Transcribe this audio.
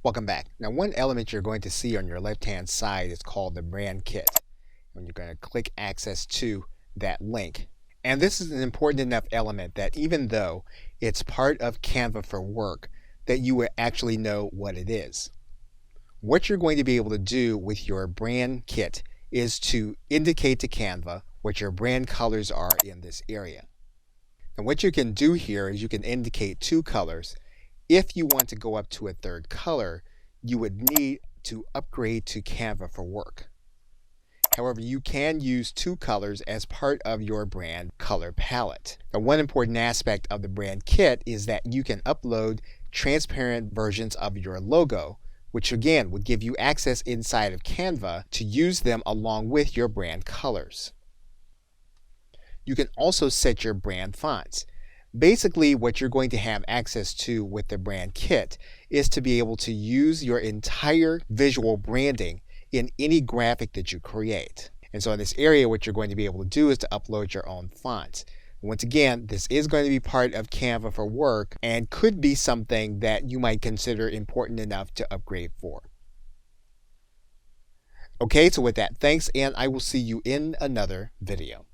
Welcome back. Now, one element you're going to see on your left-hand side is called the brand kit. And you're going to click access to that link. And this is an important enough element that even though it's part of Canva for work, that you will actually know what it is. What you're going to be able to do with your brand kit is to indicate to Canva what your brand colors are in this area. And what you can do here is you can indicate two colors. If you want to go up to a third color, you would need to upgrade to Canva for work. However, you can use two colors as part of your brand color palette. Now, one important aspect of the brand kit is that you can upload transparent versions of your logo, which again would give you access inside of Canva to use them along with your brand colors. You can also set your brand fonts. Basically, what you're going to have access to with the brand kit is to be able to use your entire visual branding in any graphic that you create. And so in this area, what you're going to be able to do is to upload your own fonts. Once again, this is going to be part of Canva for work and could be something that you might consider important enough to upgrade for. Okay, so with that, thanks, and I will see you in another video.